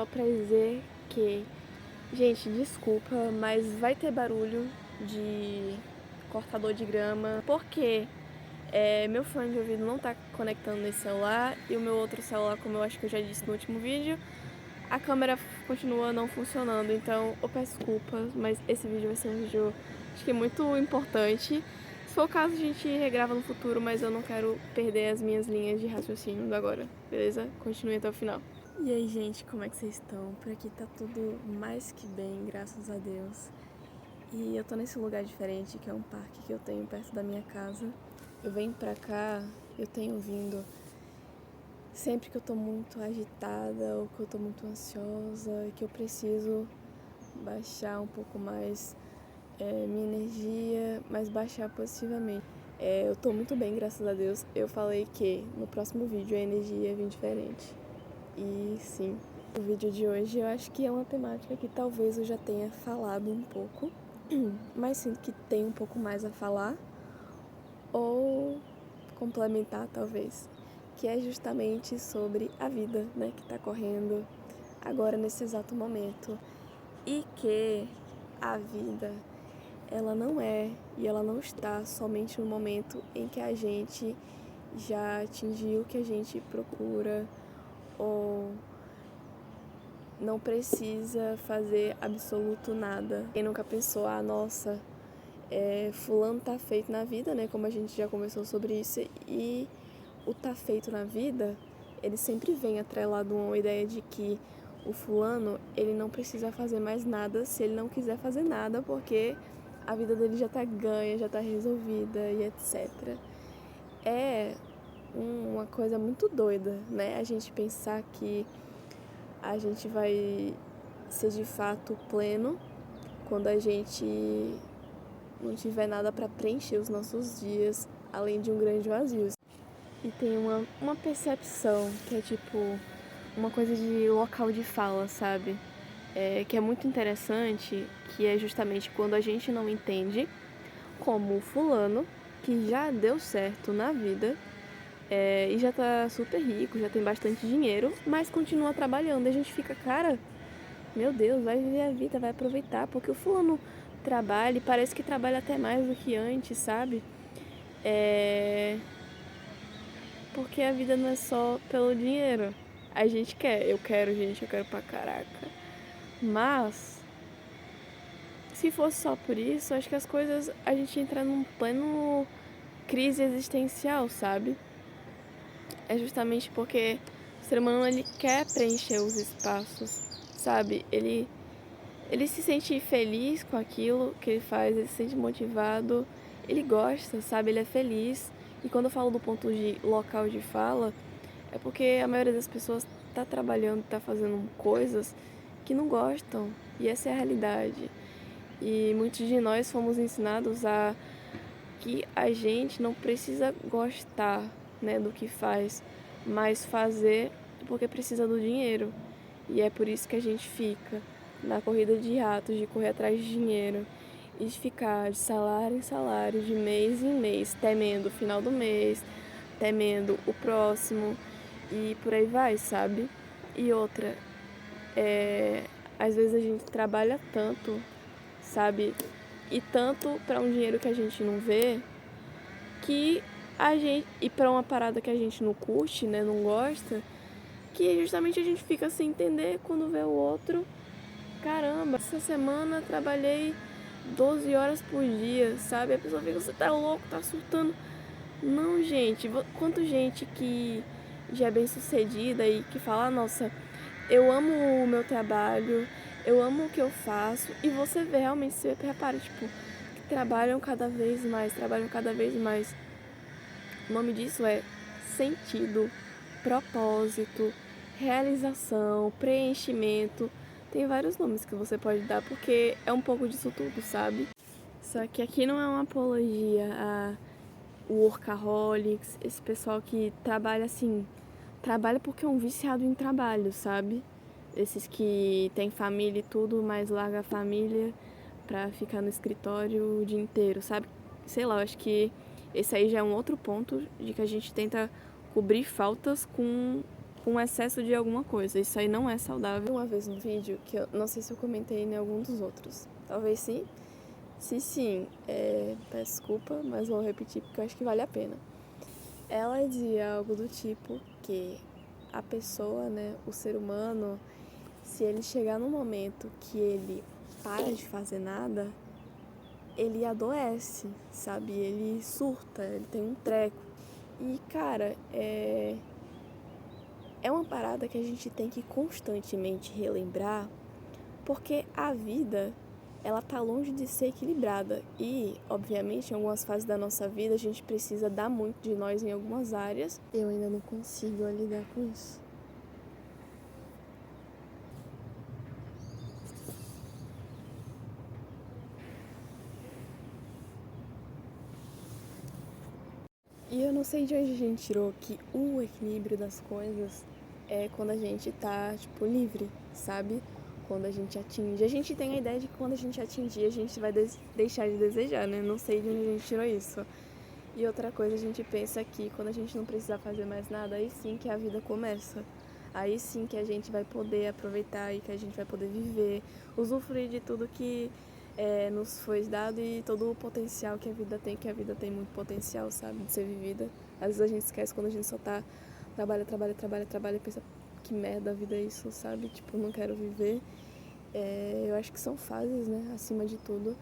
pra dizer que, gente, desculpa, mas vai ter barulho de cortador de grama, porque meu fone de ouvido não tá conectando nesse celular e o meu outro celular, como eu acho que eu já disse no último vídeo, a câmera continua não funcionando. Então eu peço desculpas, mas esse vídeo vai ser um vídeo, acho que muito importante. Se for o caso, a gente regrava no futuro, mas eu não quero perder as minhas linhas de raciocínio agora, beleza? Continue até o final. E aí, gente, como é que vocês estão? Por aqui tá tudo mais que bem, graças a Deus. E eu tô nesse lugar diferente, que é um parque que eu tenho perto da minha casa. Eu venho pra cá, eu tenho vindo sempre que eu tô muito agitada ou que eu tô muito ansiosa, que eu preciso baixar um pouco mais minha energia, mas baixar positivamente. Eu tô muito bem, graças a Deus. Eu falei que no próximo vídeo a energia ia vir diferente. E sim, o vídeo de hoje eu acho que é uma temática que talvez eu já tenha falado um pouco, mas sinto que tem um pouco mais a falar ou complementar talvez, que é justamente sobre a vida, né, que tá correndo agora nesse exato momento e que a vida ela não é e ela não está somente no momento em que a gente já atingiu o que a gente procura ou não precisa fazer absoluto nada. Quem nunca pensou, nossa, fulano tá feito na vida, né? Como a gente já conversou sobre isso. E o tá feito na vida, ele sempre vem atrelado a uma ideia de que o fulano, ele não precisa fazer mais nada se ele não quiser fazer nada, porque a vida dele já tá ganha, já tá resolvida e etc. É uma coisa muito doida, né? A gente pensar que a gente vai ser de fato pleno quando a gente não tiver nada para preencher os nossos dias, além de um grande vazio. E tem uma percepção que é tipo uma coisa de local de fala, sabe? Que é muito interessante, que é justamente quando a gente não entende como o fulano, que já deu certo na vida, e já tá super rico, já tem bastante dinheiro, mas continua trabalhando. E a gente fica, cara, meu Deus, vai viver a vida, vai aproveitar, porque o fulano trabalha e parece que trabalha até mais do que antes, sabe? Porque a vida não é só pelo dinheiro. A gente quer, eu quero, gente, eu quero pra caraca. Mas, se fosse só por isso, acho que as coisas, a gente entra num pleno crise existencial, sabe? É justamente porque o ser humano, ele quer preencher os espaços, sabe? Ele se sente feliz com aquilo que ele faz, ele se sente motivado, ele gosta, sabe? Ele é feliz. E quando eu falo do ponto de local de fala, é porque a maioria das pessoas tá trabalhando, tá fazendo coisas que não gostam. E essa é a realidade. E muitos de nós fomos ensinados a que a gente não precisa gostar, né, do que faz, mas fazer porque precisa do dinheiro. E é por isso que a gente fica na corrida de ratos, de correr atrás de dinheiro e de ficar de salário em salário, de mês em mês, temendo o final do mês, temendo o próximo e por aí vai, sabe? E outra, às vezes a gente trabalha tanto, sabe? E tanto para um dinheiro que a gente não vê, que a gente, e para uma parada que a gente não curte, né, não gosta, que justamente a gente fica sem entender quando vê o outro. Caramba, essa semana trabalhei 12 horas por dia, sabe? A pessoa fica, você tá louco, tá surtando. Não, gente, quanto gente que já é bem sucedida e que fala, nossa, eu amo o meu trabalho, eu amo o que eu faço. E você vê realmente, você repara, tipo, que trabalham cada vez mais. O nome disso é sentido, propósito, realização, preenchimento. Tem vários nomes que você pode dar porque é um pouco disso tudo, sabe? Só que aqui não é uma apologia a workaholics, esse pessoal que trabalha assim, trabalha porque é um viciado em trabalho, sabe? Esses que tem família e tudo, mas larga a família pra ficar no escritório o dia inteiro, sabe? Sei lá, eu acho que esse aí já é um outro ponto de que a gente tenta cobrir faltas com com excesso de alguma coisa. Isso aí não é saudável. Uma vez no vídeo, que eu não sei se eu comentei em algum dos outros. Talvez sim. Se sim, peço desculpa, mas vou repetir porque eu acho que vale a pena. Ela dizia algo do tipo que a pessoa, né, o ser humano, se ele chegar num momento que ele para de fazer nada, ele adoece, sabe? Ele surta, ele tem um treco. E, cara, é uma parada que a gente tem que constantemente relembrar, porque a vida, ela tá longe de ser equilibrada. E, obviamente, em algumas fases da nossa vida, a gente precisa dar muito de nós em algumas áreas. Eu ainda não consigo lidar com isso. E eu não sei de onde a gente tirou que o equilíbrio das coisas é quando a gente tá, tipo, livre, sabe? Quando a gente atinge. A gente tem a ideia de que quando a gente atingir, a gente vai deixar de desejar, né? Não sei de onde a gente tirou isso. E outra coisa, a gente pensa que quando a gente não precisar fazer mais nada, aí sim que a vida começa. Aí sim que a gente vai poder aproveitar e que a gente vai poder viver, usufruir de tudo que nos foi dado e todo o potencial que a vida tem, que a vida tem muito potencial, sabe, de ser vivida. Às vezes a gente esquece quando a gente só tá trabalha e pensa que merda a vida é isso, sabe? Tipo, não quero viver. Eu acho que são fases, né, acima de tudo.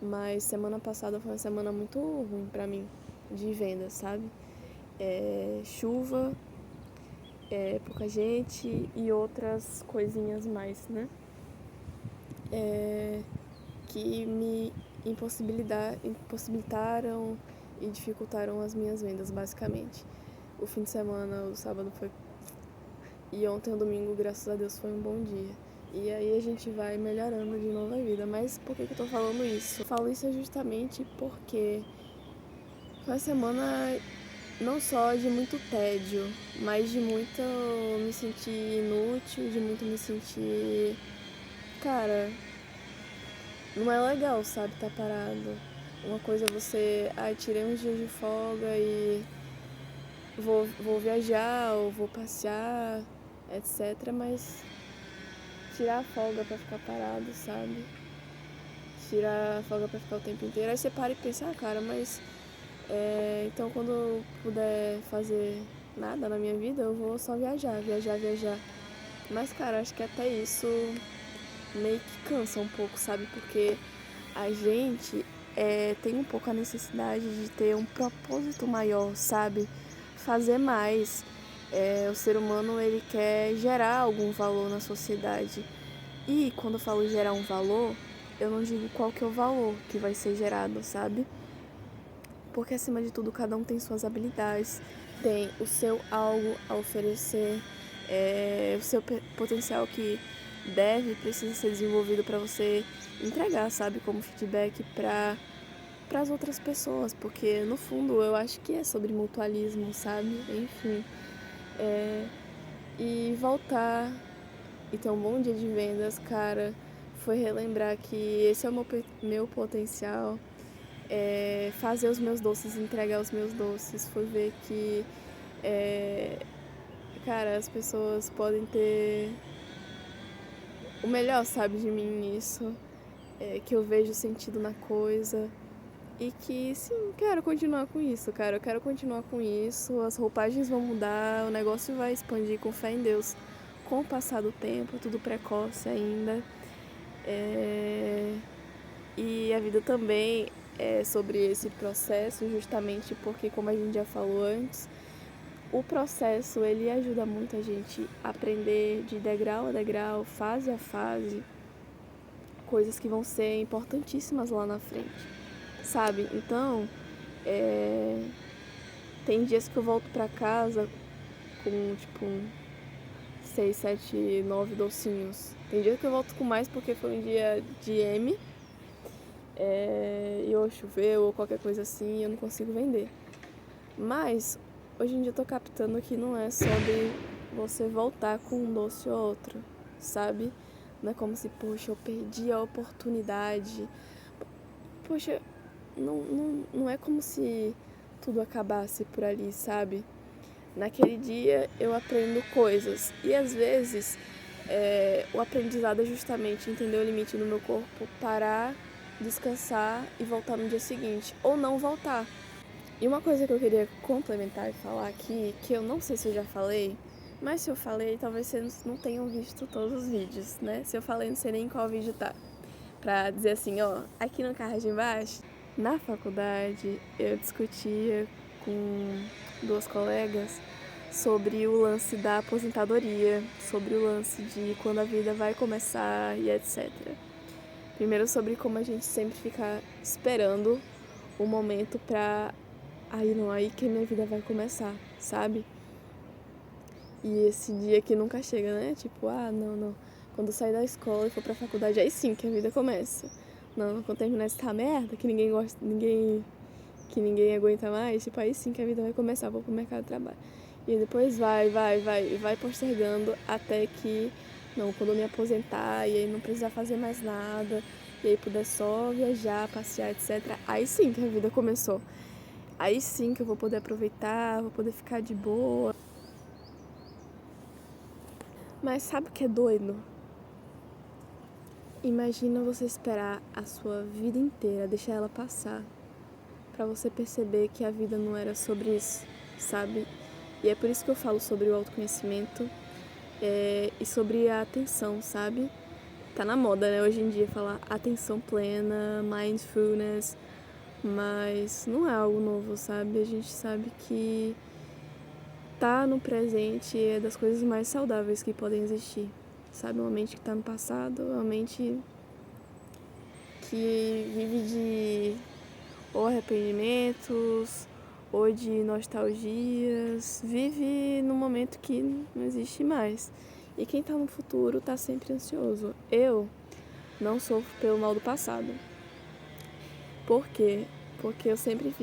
Mas semana passada foi uma semana muito ruim pra mim, de venda, sabe? Chuva, pouca gente e outras coisinhas mais, né? Que me impossibilitaram e dificultaram as minhas vendas, basicamente. O fim de semana, o sábado foi... E ontem, o domingo, graças a Deus, foi um bom dia. E aí a gente vai melhorando de novo a vida. Mas por que eu tô falando isso? Eu falo isso justamente porque foi uma semana não só de muito tédio, mas de muito me sentir inútil, de muito me sentir... Cara, não é legal, sabe, tá parado. Uma coisa é você, tirei uns dias de folga e vou viajar ou vou passear, etc. Mas tirar a folga pra ficar parado, sabe? Tirar a folga pra ficar o tempo inteiro. Aí você para e pensa, cara, mas então quando eu puder fazer nada na minha vida, eu vou só viajar. Mas, cara, acho que até isso meio que cansa um pouco, sabe? Porque a gente tem um pouco a necessidade de ter um propósito maior, sabe? Fazer mais. O ser humano, ele quer gerar algum valor na sociedade. E quando eu falo gerar um valor, eu não digo qual que é o valor que vai ser gerado, sabe? Porque acima de tudo, cada um tem suas habilidades, tem o seu algo a oferecer, o seu potencial que precisa ser desenvolvido para você entregar, sabe, como feedback para as outras pessoas, porque no fundo eu acho que é sobre mutualismo, sabe? Enfim, e voltar e ter um bom dia de vendas, cara, foi relembrar que esse é o meu potencial. Fazer os meus doces, entregar os meus doces, foi ver que, cara, as pessoas podem ter o melhor, sabe, de mim nisso, que eu vejo sentido na coisa e que, sim, quero continuar com isso, cara, eu quero continuar com isso, as roupagens vão mudar, o negócio vai expandir com fé em Deus. Com o passar do tempo, tudo precoce ainda, e a vida também é sobre esse processo, justamente porque, como a gente já falou antes, o processo ele ajuda muito a gente a aprender de degrau a degrau, fase a fase, coisas que vão ser importantíssimas lá na frente, sabe? Então, tem dias que eu volto pra casa com, tipo, 6, 7, 9 docinhos. Tem dias que eu volto com mais porque foi um dia de M, e ou choveu ou qualquer coisa assim, eu não consigo vender. Mas hoje em dia eu tô captando que não é sobre você voltar com um doce ou outro, sabe? Não é como se, poxa, eu perdi a oportunidade. Poxa, não é como se tudo acabasse por ali, sabe? naquele dia eu aprendo coisas. E às vezes o aprendizado é justamente entender o limite do meu corpo, parar, descansar e voltar no dia seguinte. Ou não voltar. E uma coisa que eu queria complementar e falar aqui, que eu não sei se eu já falei, mas se eu falei, talvez vocês não tenham visto todos os vídeos, né? Se eu falei, não sei nem qual vídeo tá. Pra dizer assim, ó, aqui no card embaixo, na faculdade eu discutia com duas colegas sobre o lance da aposentadoria, sobre o lance de quando a vida vai começar e etc. Primeiro sobre como a gente sempre fica esperando o momento pra aí não, aí que minha vida vai começar, sabe? E esse dia que nunca chega, né? Tipo, não. Quando eu sair da escola e for pra faculdade, aí sim que a vida começa. Não, quando terminar essa merda, que ninguém gosta, que ninguém aguenta mais, tipo, aí sim que a vida vai começar, vou pro mercado de trabalho. E depois vai postergando até que, não, quando eu me aposentar e aí não precisar fazer mais nada, e aí puder só viajar, passear, etc. Aí sim que a vida começou. Aí sim que eu vou poder aproveitar, vou poder ficar de boa. Mas sabe o que é doido? Imagina você esperar a sua vida inteira, deixar ela passar, pra você perceber que a vida não era sobre isso, sabe? E é por isso que eu falo sobre o autoconhecimento e sobre a atenção, sabe? Tá na moda, né, hoje em dia, falar atenção plena, mindfulness, mas não é algo novo, sabe? A gente sabe que tá no presente é das coisas mais saudáveis que podem existir, sabe? Uma mente que tá no passado, uma mente que vive de ou arrependimentos ou de nostalgias, vive num momento que não existe mais. E quem tá no futuro tá sempre ansioso. Eu não sofro pelo mal do passado. Por quê? Porque eu sempre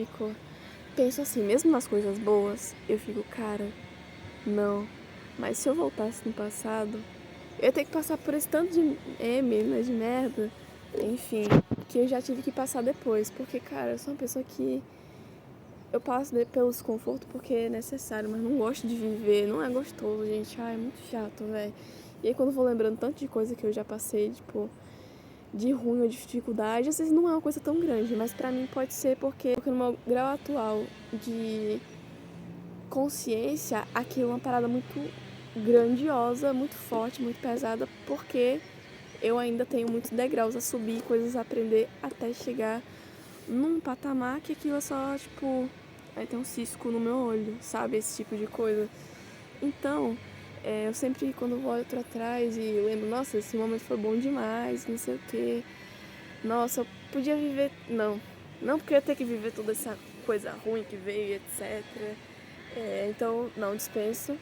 penso assim, mesmo nas coisas boas, eu fico, cara, não. Mas se eu voltasse no passado, eu ia ter que passar por esse tanto de né, de merda, enfim, que eu já tive que passar depois. Porque, cara, eu sou uma pessoa que eu passo pelo desconforto porque é necessário, mas não gosto de viver, não é gostoso, gente. Ai, é muito chato, velho. E aí quando eu vou lembrando tanto de coisa que eu já passei, tipo, de ruim ou de dificuldade, às vezes não é uma coisa tão grande, mas pra mim pode ser porque no meu grau atual de consciência, aquilo é uma parada muito grandiosa, muito forte, muito pesada, porque eu ainda tenho muitos degraus a subir, coisas a aprender até chegar num patamar que aquilo é só, tipo, aí tem um cisco no meu olho, sabe? Esse tipo de coisa. Então, eu sempre, quando eu olho pra trás e lembro, nossa, esse momento foi bom demais, não sei o quê. Nossa, eu podia viver. Não porque eu ia ter que viver toda essa coisa ruim que veio, etc. Então, não dispenso.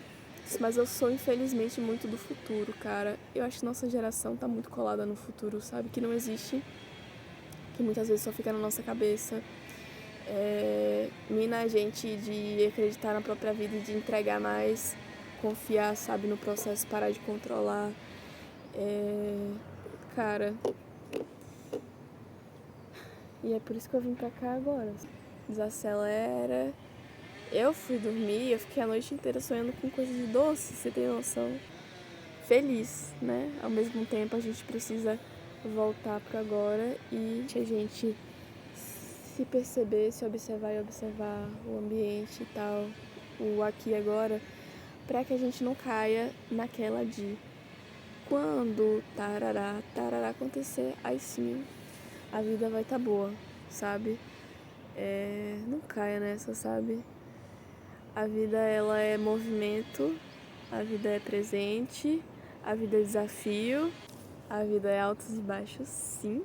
Mas eu sou, infelizmente, muito do futuro, cara. Eu acho que nossa geração tá muito colada no futuro, sabe? Que não existe, que muitas vezes só fica na nossa cabeça. Mina a gente de acreditar na própria vida e de entregar mais, confiar, sabe, no processo, parar de controlar. Cara, e é por isso que eu vim pra cá agora. Desacelera. Eu fui dormir, eu fiquei a noite inteira sonhando com coisa de doce, você tem noção? Feliz, né? Ao mesmo tempo a gente precisa voltar pro agora e a gente se perceber, se observar e observar o ambiente e tal, o aqui e agora, para que a gente não caia naquela de quando tarará acontecer, aí sim a vida vai estar boa, sabe? Não caia nessa, sabe? A vida, ela é movimento, a vida é presente, a vida é desafio, a vida é altos e baixos, sim,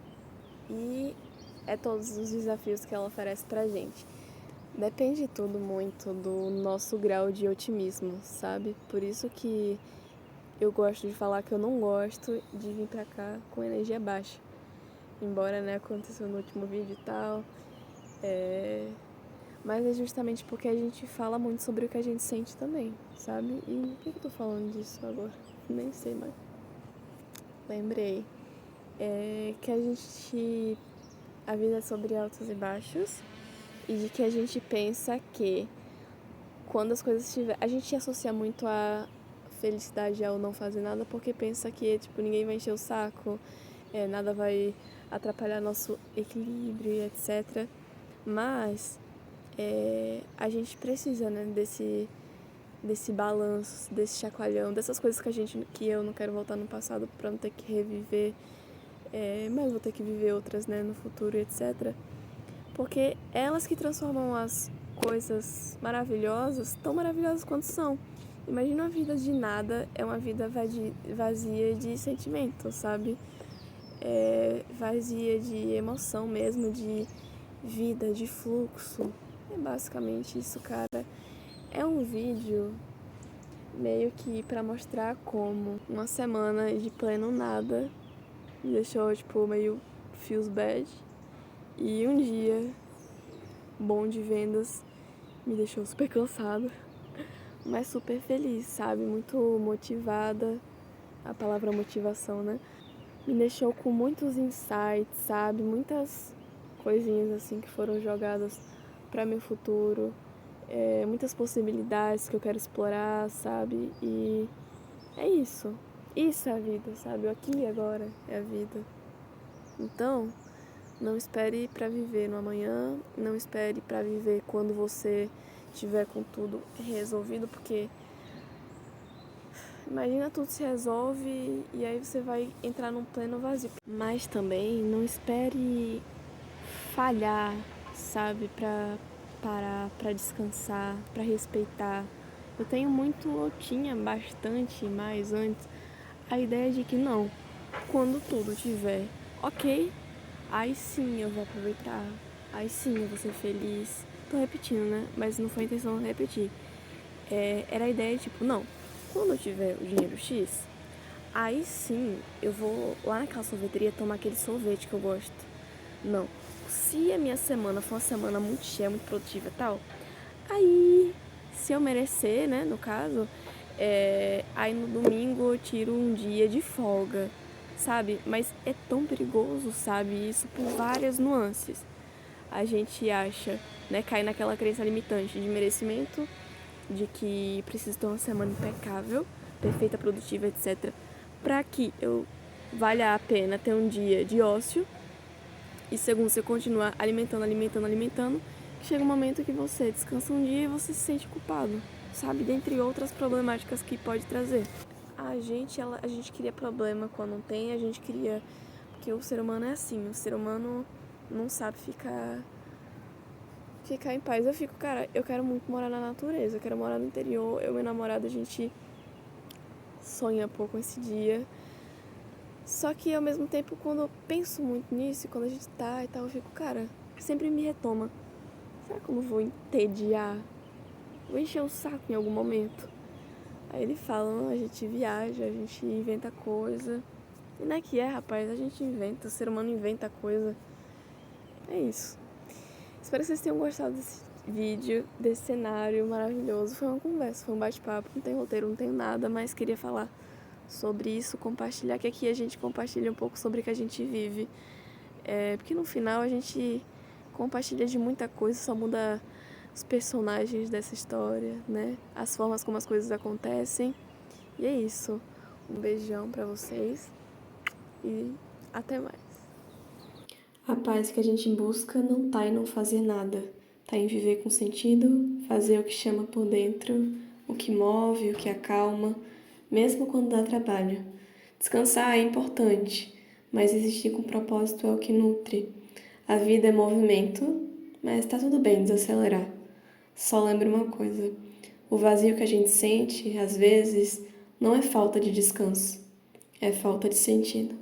e é todos os desafios que ela oferece pra gente. Depende tudo muito do nosso grau de otimismo, sabe? Por isso que eu gosto de falar que eu não gosto de vir pra cá com energia baixa. Embora, né, aconteceu no último vídeo e tal. Mas é justamente porque a gente fala muito sobre o que a gente sente também, sabe? E por que eu tô falando disso agora? Nem sei mais. Lembrei. Que a gente. A vida é sobre altos e baixos. E de que a gente pensa que quando as coisas estiver... A gente associa muito a felicidade ao não fazer nada porque pensa que, tipo, ninguém vai encher o saco, nada vai atrapalhar nosso equilíbrio, e etc. Mas a gente precisa, né, desse balanço, desse chacoalhão, dessas coisas que eu não quero voltar no passado pra não ter que reviver, mas vou ter que viver outras, né, no futuro, etc. Porque elas que transformam as coisas maravilhosas, tão maravilhosas quanto são. Imagina uma vida de nada, é uma vida vazia de sentimentos, sabe? Vazia de emoção mesmo, de vida, de fluxo. É basicamente isso, cara. É um vídeo meio que pra mostrar como uma semana de pleno nada me deixou, tipo, meio feels bad. E um dia bom de vendas me deixou super cansada, mas super feliz, sabe? Muito motivada, a palavra motivação, né? Me deixou com muitos insights, sabe? Muitas coisinhas assim que foram jogadas para meu futuro, muitas possibilidades que eu quero explorar, sabe? E é isso. Isso é a vida, sabe? O aqui e agora é a vida. Então, não espere para viver no amanhã, não espere para viver quando você tiver com tudo resolvido, porque imagina tudo se resolve e aí você vai entrar num pleno vazio. Mas também não espere falhar, sabe, para parar, para descansar, para respeitar. Eu tinha bastante mais antes a ideia de que não, quando tudo tiver ok, aí sim eu vou aproveitar, aí sim eu vou ser feliz. Tô repetindo, né? Mas não foi a intenção de repetir. Era a ideia tipo, não, quando eu tiver o dinheiro X, aí sim eu vou lá naquela sorveteria tomar aquele sorvete que eu gosto. Não. Se a minha semana for uma semana muito cheia, muito produtiva e tal, aí, se eu merecer, né, no caso, aí no domingo eu tiro um dia de folga, sabe? Mas é tão perigoso, sabe? Isso por várias nuances. A gente acha, né, cai naquela crença limitante de merecimento, de que preciso ter uma semana impecável, perfeita, produtiva, etc. Pra que eu valha a pena ter um dia de ócio. E segundo, você continuar alimentando, chega um momento que você descansa um dia e você se sente culpado, sabe? Dentre outras problemáticas que pode trazer. A gente cria problema quando não tem, a gente cria... Porque o ser humano é assim, o ser humano não sabe ficar em paz. Eu fico, cara, eu quero muito morar na natureza, eu quero morar no interior. Eu e meu namorado, a gente sonha pouco esse dia. Só que ao mesmo tempo, quando eu penso muito nisso, quando a gente tá e tal, eu fico, cara, sempre me retoma. Será que eu não vou entediar? Vou encher o saco em algum momento. Aí ele fala, não, a gente viaja, a gente inventa coisa. E não é que rapaz, a gente inventa, o ser humano inventa coisa. É isso. Espero que vocês tenham gostado desse vídeo, desse cenário maravilhoso. Foi uma conversa, foi um bate-papo, não tem roteiro, não tem nada, mas queria falar sobre isso, compartilhar, que aqui a gente compartilha um pouco sobre o que a gente vive. Porque no final a gente compartilha de muita coisa, só muda os personagens dessa história, né? As formas como as coisas acontecem. E é isso. Um beijão pra vocês e até mais. A paz que a gente busca não tá em não fazer nada, tá em viver com sentido, fazer o que chama por dentro, o que move, o que acalma, mesmo quando dá trabalho. Descansar é importante, mas existir com propósito é o que nutre. A vida é movimento, mas tá tudo bem desacelerar. Só lembra uma coisa: o vazio que a gente sente, às vezes, não é falta de descanso, é falta de sentido.